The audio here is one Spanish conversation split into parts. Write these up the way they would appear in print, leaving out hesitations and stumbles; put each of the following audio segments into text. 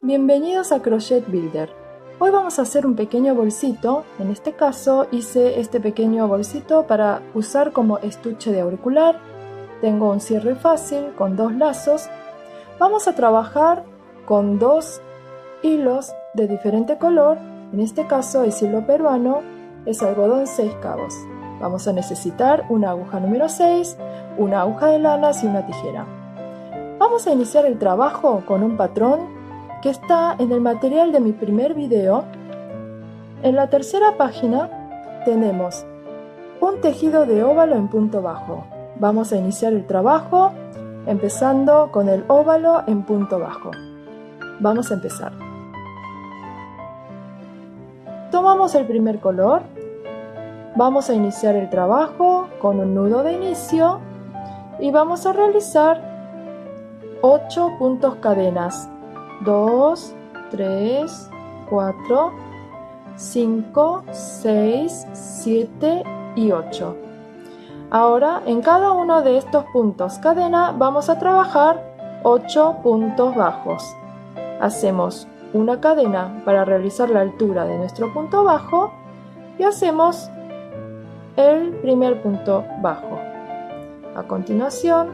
Bienvenidos a Crochet Builder. Hoy vamos a hacer un pequeño bolsito. En este caso hice este pequeño bolsito para usar como estuche de auricular. Tengo un cierre fácil con 2 lazos. Vamos a trabajar con 2 hilos de diferente color. En este caso es hilo peruano, es algodón 6 cabos. Vamos a necesitar una aguja número 6, una aguja de lanas y una tijera. Vamos a iniciar el trabajo con un patrón que está en el material de mi primer video. En la tercera página tenemos un tejido de óvalo en punto bajo. Vamos a iniciar el trabajo empezando con el óvalo en punto bajo. Vamos a empezar. Tomamos el primer color. Vamos a iniciar el trabajo con un nudo de inicio y vamos a realizar 8 puntos cadenas. 2, 3, 4, 5, 6, 7 y 8. Ahora en cada uno de estos puntos cadena vamos a trabajar 8 puntos bajos. Hacemos una cadena para realizar la altura de nuestro punto bajo y hacemos el primer punto bajo. A continuación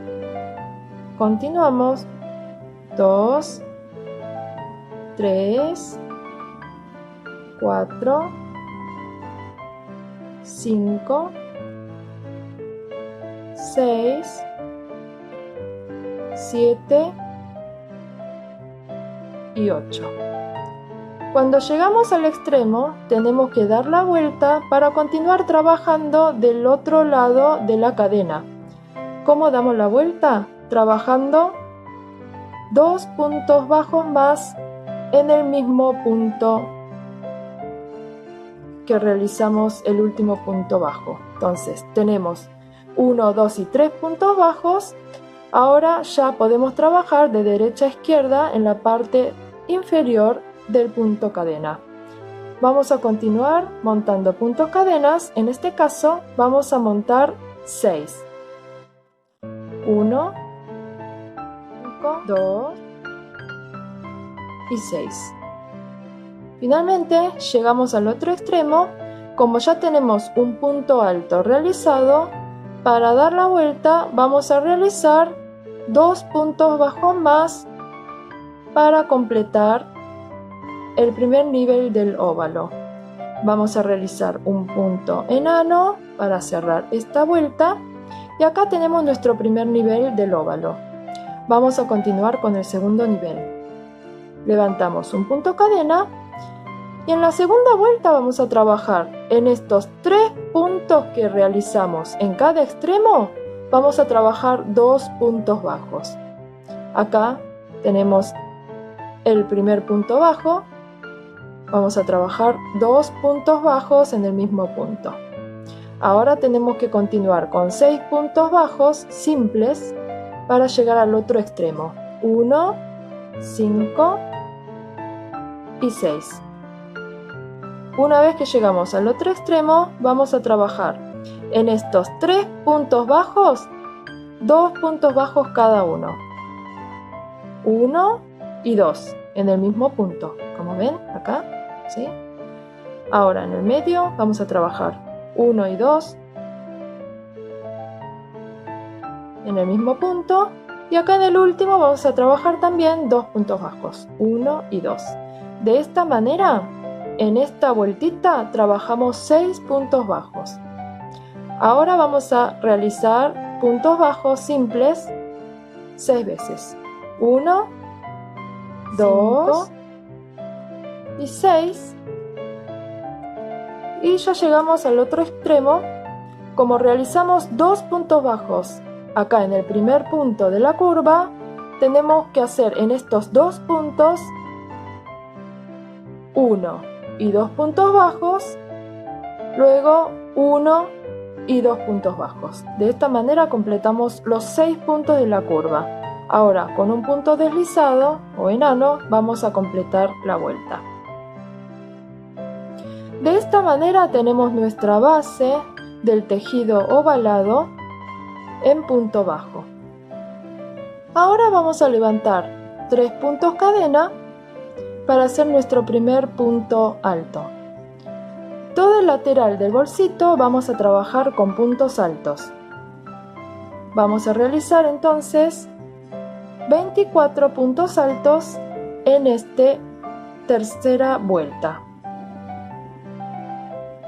continuamos 2, 3, 4, 5, 6, 7 y 8. Cuando llegamos al extremo tenemos que dar la vuelta para continuar trabajando del otro lado de la cadena. ¿Cómo damos la vuelta? Trabajando 2 puntos bajos más en el mismo punto que realizamos el último punto bajo. Entonces tenemos 1, 2 y 3 puntos bajos. Ahora ya podemos trabajar de derecha a izquierda en la parte inferior del punto cadena. Vamos a continuar montando puntos cadenas. En este caso vamos a montar 6. 1, 5, 2 y 6. Finalmente llegamos al otro extremo. Como ya tenemos un punto alto realizado, para dar la vuelta vamos a realizar 2 puntos bajos más para completar el primer nivel del óvalo. Vamos a realizar un punto enano para cerrar esta vuelta y acá tenemos nuestro primer nivel del óvalo. Vamos a continuar con el segundo nivel. Levantamos un punto cadena y en la segunda vuelta vamos a trabajar en estos 3 puntos que realizamos en cada extremo. Vamos a trabajar 2 puntos bajos. Acá tenemos el primer punto bajo. Vamos a trabajar 2 puntos bajos en el mismo punto. Ahora tenemos que continuar con 6 puntos bajos simples para llegar al otro extremo. 1, 5 y 6. Una vez que llegamos al otro extremo, vamos a trabajar en estos 3 puntos bajos, 2 puntos bajos cada uno. 1 y 2 en el mismo punto, como ven acá, ¿sí? Ahora en el medio vamos a trabajar 1 y 2 en el mismo punto. Y acá en el último vamos a trabajar también 2 puntos bajos, 1 y 2. De esta manera, en esta vueltita trabajamos 6 puntos bajos. Ahora vamos a realizar puntos bajos simples 6 veces. 1, 2 y 6. Y ya llegamos al otro extremo. Como realizamos 2 puntos bajos acá en el primer punto de la curva, tenemos que hacer en estos 2 puntos 1 y 2 puntos bajos, luego 1 y 2 puntos bajos. De esta manera completamos los 6 puntos de la curva. Ahora con un punto deslizado o enano vamos a completar la vuelta. De esta manera tenemos nuestra base del tejido ovalado en punto bajo. Ahora vamos a levantar 3 puntos cadena para hacer nuestro primer punto alto. Todo el lateral del bolsito vamos a trabajar con puntos altos. Vamos a realizar entonces 24 puntos altos en esta tercera vuelta.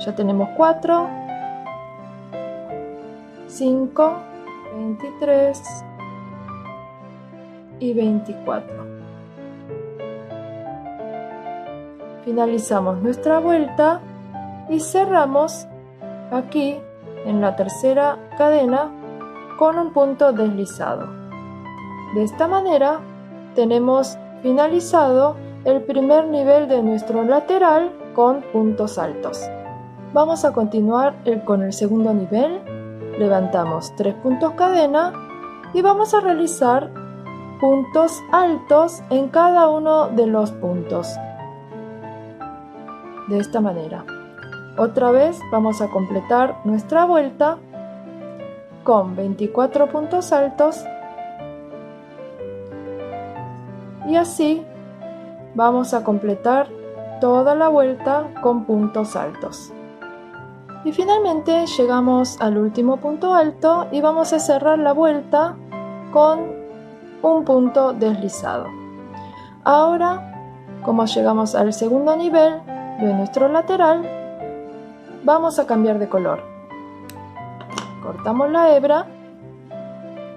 Ya tenemos 4, 5, 23 y 24. Finalizamos nuestra vuelta y cerramos aquí en la tercera cadena con un punto deslizado. De esta manera tenemos finalizado el primer nivel de nuestro lateral con puntos altos. Vamos a continuar con el segundo nivel. Levantamos 3 puntos cadena y vamos a realizar puntos altos en cada uno de los puntos. De esta manera. Otra vez vamos a completar nuestra vuelta con 24 puntos altos y así vamos a completar toda la vuelta con puntos altos. Y finalmente llegamos al último punto alto y vamos a cerrar la vuelta con un punto deslizado. Ahora, como llegamos al segundo nivel de nuestro lateral, vamos a cambiar de color. Cortamos la hebra,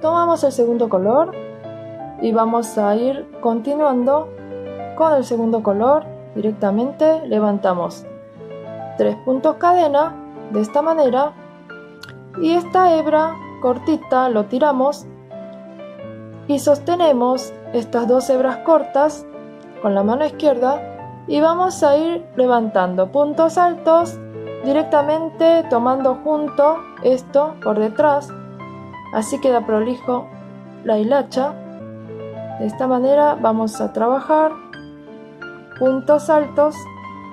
tomamos el segundo color y vamos a ir continuando con el segundo color. Directamente levantamos 3 puntos cadena de esta manera y esta hebra cortita lo tiramos y sostenemos estas 2 hebras cortas con la mano izquierda y vamos a ir levantando puntos altos directamente tomando junto esto por detrás, así queda prolijo la hilacha. De esta manera vamos a trabajar puntos altos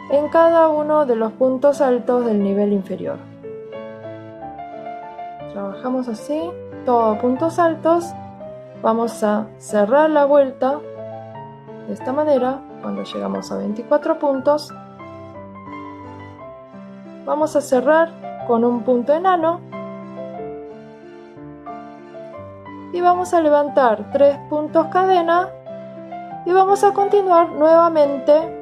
en cada uno de los puntos altos del nivel inferior. Trabajamos así, todos puntos altos. Vamos a cerrar la vuelta de esta manera. Cuando llegamos a 24 puntos, vamos a cerrar con un punto enano y vamos a levantar 3 puntos cadena y vamos a continuar nuevamente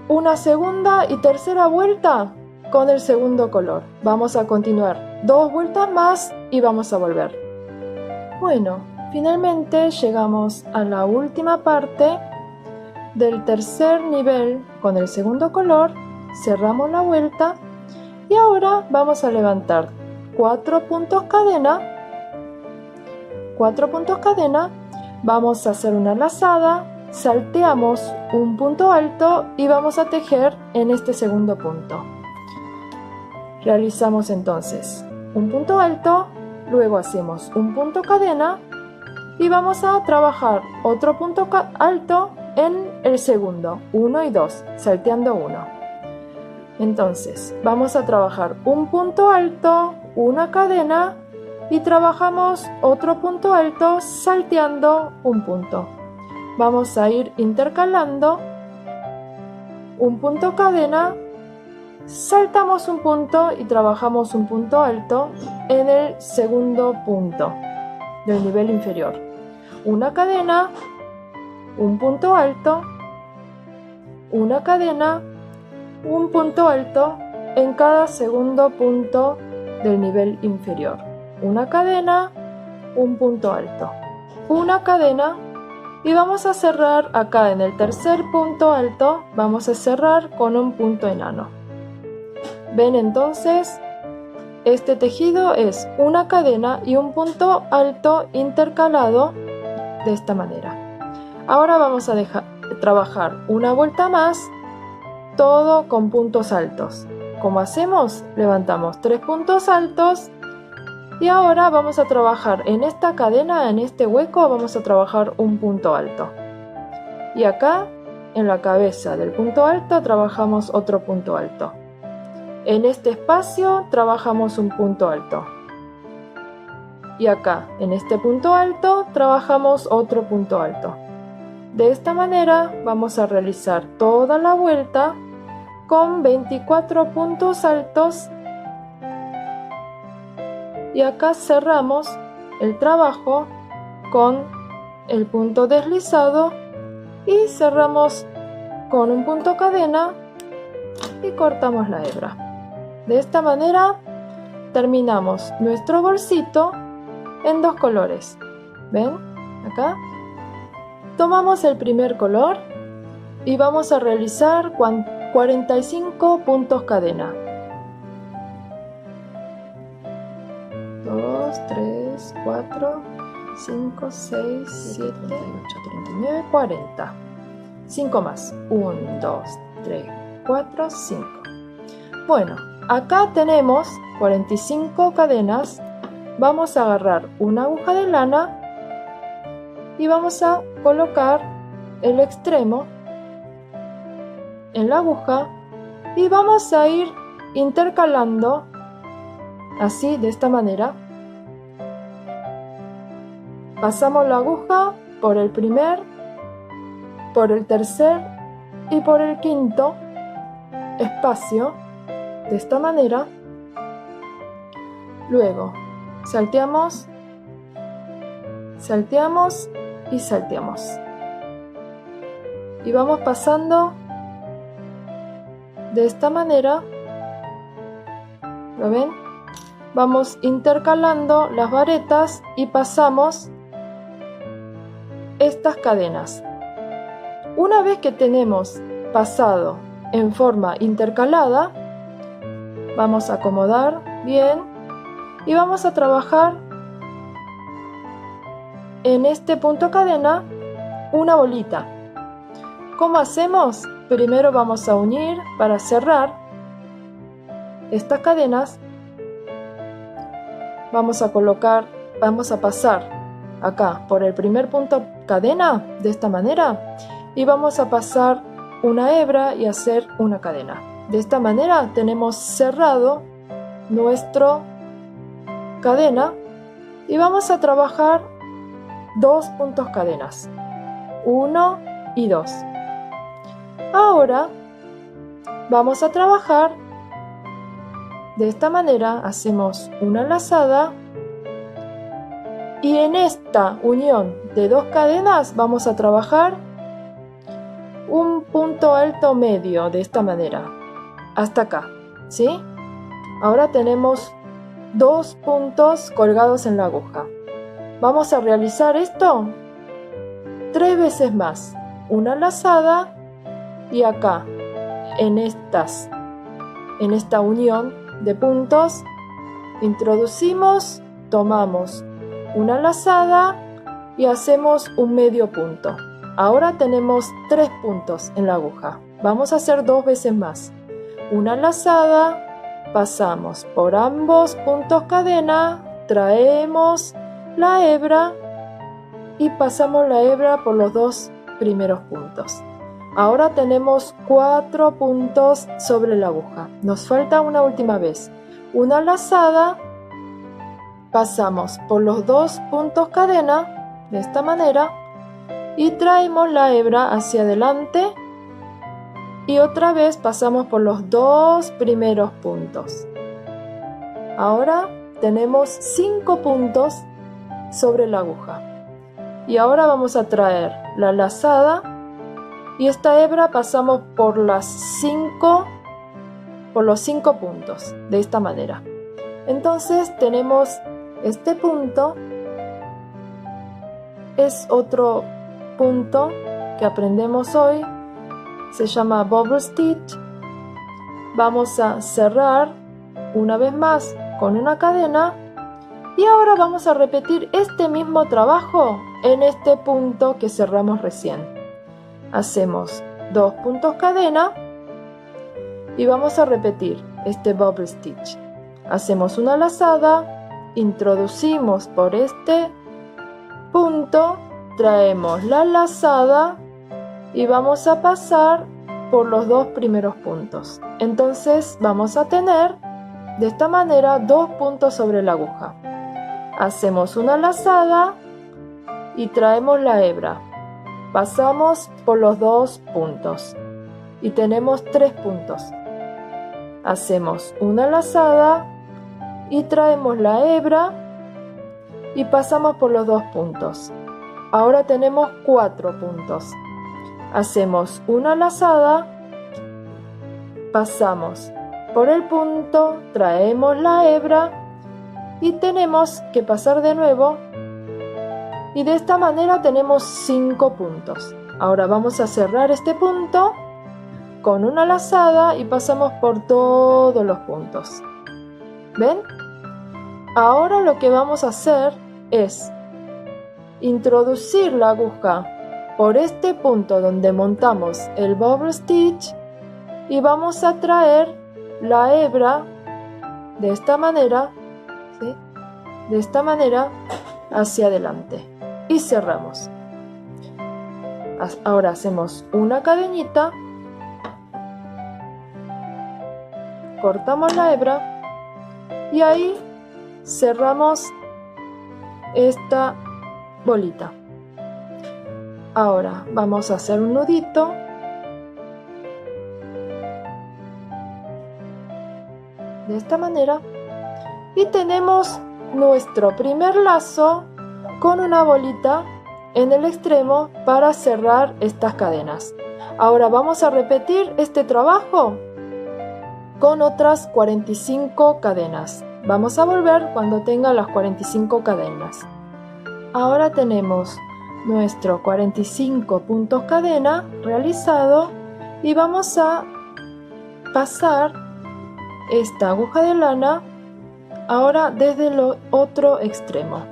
una segunda y tercera vuelta con el segundo color. Vamos a continuar 2 vueltas más y vamos a volver. Bueno, finalmente llegamos a la última parte del tercer nivel con el segundo color. Cerramos la vuelta y ahora vamos a levantar 4 puntos cadena. 4 puntos cadena. Vamos a hacer una lazada. Salteamos un punto alto y vamos a tejer en este segundo punto. Realizamos entonces un punto alto, luego hacemos un punto cadena y vamos a trabajar otro punto alto en el segundo, 1 y 2, salteando 1. Entonces vamos a trabajar un punto alto, una cadena y trabajamos otro punto alto salteando un punto. Vamos a ir intercalando un punto cadena, saltamos un punto y trabajamos un punto alto en el segundo punto del nivel inferior. Una cadena, un punto alto, una cadena, un punto alto en cada segundo punto del nivel inferior. Una cadena, un punto alto, una cadena. Y vamos a cerrar acá en el tercer punto alto, vamos a cerrar con un punto enano. ¿Ven entonces? Este tejido es una cadena y un punto alto intercalado de esta manera. Ahora vamos a trabajar una vuelta más, todo con puntos altos. ¿Cómo hacemos? Levantamos 3 puntos altos. Y ahora vamos a trabajar en esta cadena, en este hueco, vamos a trabajar un punto alto. Y acá, en la cabeza del punto alto, trabajamos otro punto alto. En este espacio, trabajamos un punto alto. Y acá, en este punto alto, trabajamos otro punto alto. De esta manera vamos a realizar toda la vuelta con 24 puntos altos y acá cerramos el trabajo con el punto deslizado y cerramos con un punto cadena y cortamos la hebra. De esta manera terminamos nuestro bolsito en dos colores. ¿Ven? Acá. Tomamos el primer color y vamos a realizar 45 puntos cadena. 2, 3, 4, 5, 6, 7, 8, 39, 40. 5 más. 1, 2, 3, 4, 5. Bueno, acá tenemos 45 cadenas. Vamos a agarrar una aguja de lana y vamos a colocar el extremo en la aguja y vamos a ir intercalando así, de esta manera. Pasamos la aguja por el primer, por el tercer y por el quinto espacio, de esta manera. Luego salteamos, salteamos y salteamos. Y vamos pasando de esta manera. ¿Lo ven? Vamos intercalando las varetas y pasamos estas cadenas. Una vez que tenemos pasado en forma intercalada, vamos a acomodar bien y vamos a trabajar en este punto cadena una bolita. ¿Cómo hacemos? Primero vamos a unir para cerrar estas cadenas. Vamos a pasar acá por el primer punto cadena de esta manera y vamos a pasar una hebra y hacer una cadena. De esta manera tenemos cerrado nuestro cadena y vamos a trabajar 2 puntos cadenas, 1 y 2. Ahora vamos a trabajar de esta manera. Hacemos una lazada y en esta unión de 2 cadenas vamos a trabajar un punto alto medio de esta manera hasta acá, ¿sí? Ahora tenemos 2 puntos colgados en la aguja. Vamos a realizar esto 3 veces más, una lazada y acá en esta unión de puntos introducimos, tomamos una lazada y hacemos un medio punto. Ahora tenemos 3 puntos en la aguja. Vamos a hacer 2 veces más, una lazada, pasamos por ambos puntos cadena, traemos la hebra y pasamos la hebra por los 2 primeros puntos. Ahora tenemos 4 puntos sobre la aguja. Nos falta una última vez. Una lazada, pasamos por los 2 puntos cadena de esta manera y traemos la hebra hacia adelante y otra vez pasamos por los 2 primeros puntos. Ahora tenemos 5 puntos sobre la aguja y ahora vamos a traer la lazada y esta hebra pasamos por los 5 puntos de esta manera. Entonces tenemos este punto, es otro punto que aprendemos hoy, se llama bubble stitch. Vamos a cerrar una vez más con una cadena y ahora vamos a repetir este mismo trabajo en este punto que cerramos recién. Hacemos 2 puntos cadena y vamos a repetir este bubble stitch. Hacemos una lazada, introducimos por este punto, traemos la lazada y vamos a pasar por los 2 primeros puntos. Entonces vamos a tener de esta manera 2 puntos sobre la aguja. Hacemos una lazada y traemos la hebra. pasamos por los 2 puntos y tenemos 3 puntos. Hacemos una lazada y traemos la hebra y pasamos por los 2 puntos. Ahora tenemos 4 puntos. Hacemos una lazada, pasamos por el punto, traemos la hebra y tenemos que pasar de nuevo. Y de esta manera tenemos 5 puntos. Ahora vamos a cerrar este punto con una lazada y pasamos por todos los puntos. ¿Ven? Ahora lo que vamos a hacer es introducir la aguja por este punto donde montamos el bubble stitch y vamos a traer la hebra de esta manera, ¿sí? De esta manera hacia adelante y cerramos. Ahora hacemos una cadenita, cortamos la hebra y ahí cerramos esta bolita. Ahora vamos a hacer un nudito de esta manera y tenemos nuestro primer lazo con una bolita en el extremo para cerrar estas cadenas. Ahora vamos a repetir este trabajo con otras 45 cadenas. Vamos a volver cuando tenga las 45 cadenas. Ahora tenemos nuestro 45 puntos cadena realizado y vamos a pasar esta aguja de lana ahora desde el otro extremo.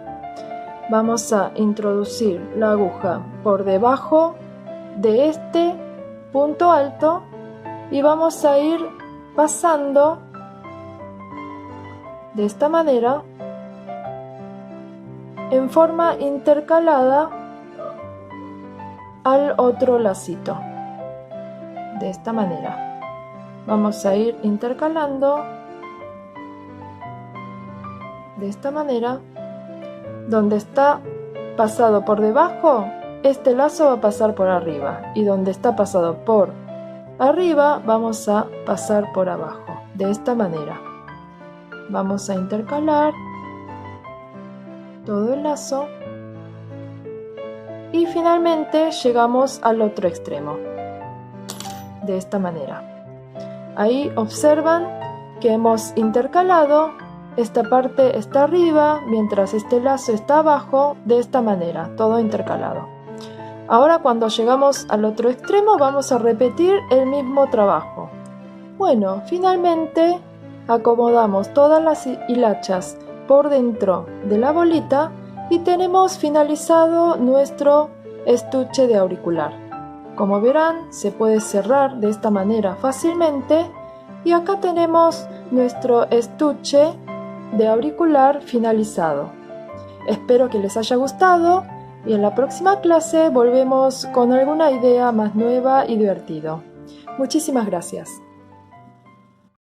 Vamos a introducir la aguja por debajo de este punto alto y vamos a ir pasando de esta manera en forma intercalada al otro lacito. De esta manera vamos a ir intercalando de esta manera. Donde está pasado por debajo, este lazo va a pasar por arriba, y donde está pasado por arriba vamos a pasar por abajo. De esta manera vamos a intercalar todo el lazo y finalmente llegamos al otro extremo. De esta manera. Ahí observan que hemos intercalado. Esta parte está arriba, mientras este lazo está abajo, de esta manera, todo intercalado. Ahora cuando llegamos al otro extremo vamos a repetir el mismo trabajo. Bueno, finalmente acomodamos todas las hilachas por dentro de la bolita y tenemos finalizado nuestro estuche de auricular. Como verán, se puede cerrar de esta manera fácilmente y acá tenemos nuestro estuche de auricular finalizado. Espero que les haya gustado y en la próxima clase volvemos con alguna idea más nueva y divertida. Muchísimas gracias.